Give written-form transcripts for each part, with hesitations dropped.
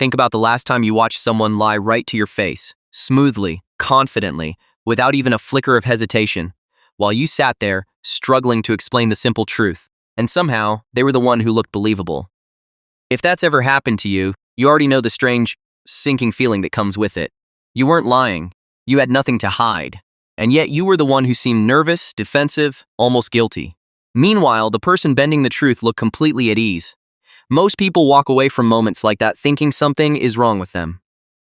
Think about the last time you watched someone lie right to your face, smoothly, confidently, without even a flicker of hesitation, while you sat there, struggling to explain the simple truth, and somehow they were the one who looked believable. If that's ever happened to you, you already know the strange, sinking feeling that comes with it. You weren't lying, you had nothing to hide, and yet you were the one who seemed nervous, defensive, almost guilty. Meanwhile, the person bending the truth looked completely at ease. Most people walk away from moments like that thinking something is wrong with them,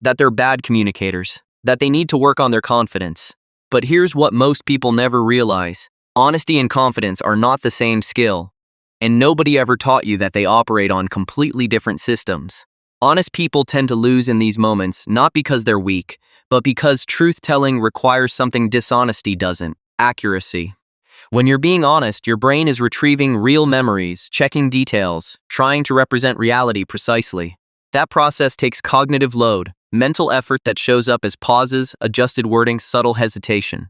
that they're bad communicators, that they need to work on their confidence. But here's what most people never realize. Honesty and confidence are not the same skill, and nobody ever taught you that they operate on completely different systems. Honest people tend to lose in these moments not because they're weak, but because truth-telling requires something dishonesty doesn't: accuracy. When you're being honest, your brain is retrieving real memories, checking details, trying to represent reality precisely. That process takes cognitive load, mental effort that shows up as pauses, adjusted wording, subtle hesitation.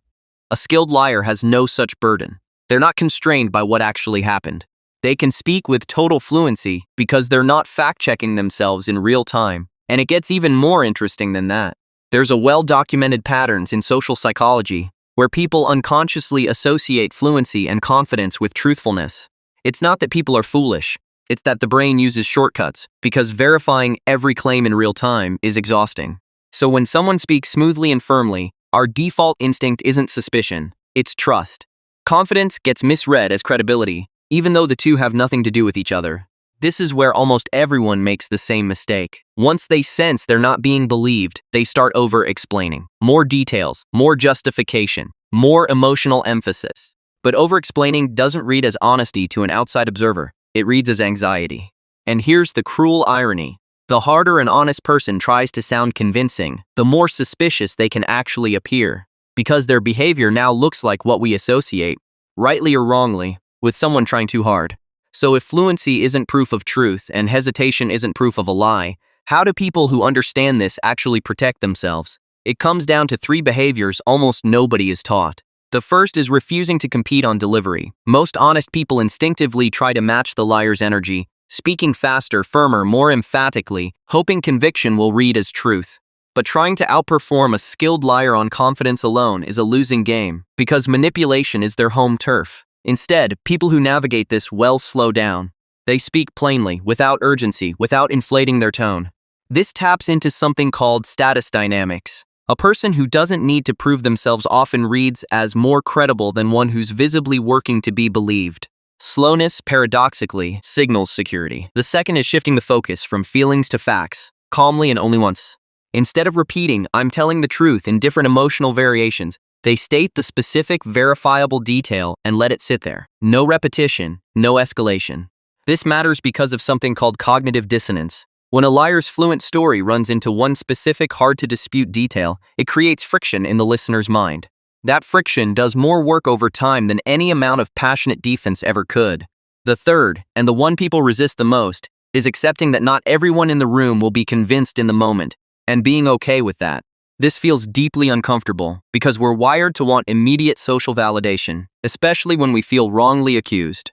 A skilled liar has no such burden. They're not constrained by what actually happened. They can speak with total fluency because they're not fact-checking themselves in real time. And it gets even more interesting than that. There's a well-documented patterns in social psychology where people unconsciously associate fluency and confidence with truthfulness. It's not that people are foolish, it's that the brain uses shortcuts because verifying every claim in real time is exhausting. So when someone speaks smoothly and firmly, our default instinct isn't suspicion, it's trust. Confidence gets misread as credibility, even though the two have nothing to do with each other. This is where almost everyone makes the same mistake. Once they sense they're not being believed, they start over-explaining. More details, more justification, more emotional emphasis. But over-explaining doesn't read as honesty to an outside observer. It reads as anxiety. And here's the cruel irony. The harder an honest person tries to sound convincing, the more suspicious they can actually appear, because their behavior now looks like what we associate, rightly or wrongly, with someone trying too hard. So if fluency isn't proof of truth and hesitation isn't proof of a lie, how do people who understand this actually protect themselves? It comes down to 3 behaviors almost nobody is taught. The first is refusing to compete on delivery. Most honest people instinctively try to match the liar's energy, speaking faster, firmer, more emphatically, hoping conviction will read as truth. But trying to outperform a skilled liar on confidence alone is a losing game, because manipulation is their home turf. Instead, people who navigate this well slow down. They speak plainly, without urgency, without inflating their tone. This taps into something called status dynamics. A person who doesn't need to prove themselves often reads as more credible than one who's visibly working to be believed. Slowness, paradoxically, signals security. The second is shifting the focus from feelings to facts, calmly and only once. Instead of repeating, "I'm telling the truth" in different emotional variations, they state the specific, verifiable detail and let it sit there. No repetition, no escalation. This matters because of something called cognitive dissonance. When a liar's fluent story runs into one specific, hard-to-dispute detail, it creates friction in the listener's mind. That friction does more work over time than any amount of passionate defense ever could. The third, and the one people resist the most, is accepting that not everyone in the room will be convinced in the moment, and being okay with that. This feels deeply uncomfortable because we're wired to want immediate social validation, especially when we feel wrongly accused.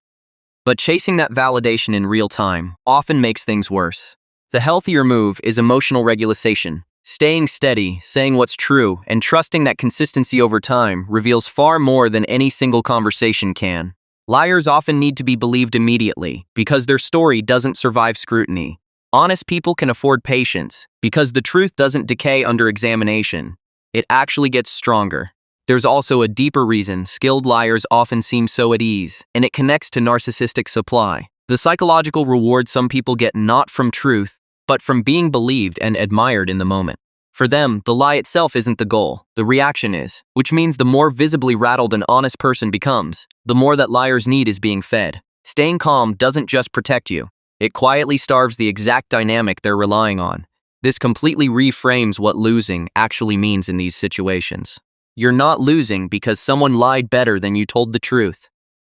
But chasing that validation in real time often makes things worse. The healthier move is emotional regulation, staying steady, saying what's true, and trusting that consistency over time reveals far more than any single conversation can. Liars often need to be believed immediately because their story doesn't survive scrutiny. Honest people can afford patience because the truth doesn't decay under examination. It actually gets stronger. There's also a deeper reason skilled liars often seem so at ease, and it connects to narcissistic supply. The psychological reward some people get not from truth, but from being believed and admired in the moment. For them, the lie itself isn't the goal, the reaction is, which means the more visibly rattled an honest person becomes, the more that liars need is being fed. Staying calm doesn't just protect you. It quietly starves the exact dynamic they're relying on. This completely reframes what losing actually means in these situations. You're not losing because someone lied better than you told the truth.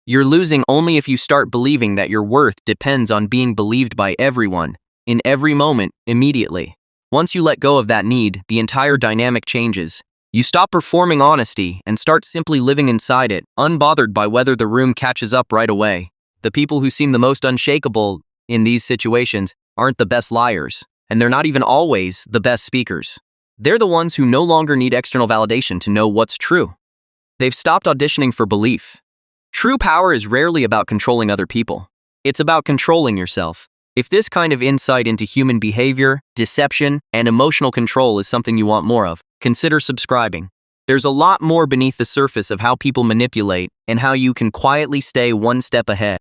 You're losing only if you start believing that your worth depends on being believed by everyone, in every moment, immediately. Once you let go of that need, the entire dynamic changes. You stop performing honesty and start simply living inside it, unbothered by whether the room catches up right away. The people who seem the most unshakable in these situations aren't the best liars. And they're not even always the best speakers. They're the ones who no longer need external validation to know what's true. They've stopped auditioning for belief. True power is rarely about controlling other people. It's about controlling yourself. If this kind of insight into human behavior, deception, and emotional control is something you want more of, consider subscribing. There's a lot more beneath the surface of how people manipulate and how you can quietly stay one step ahead.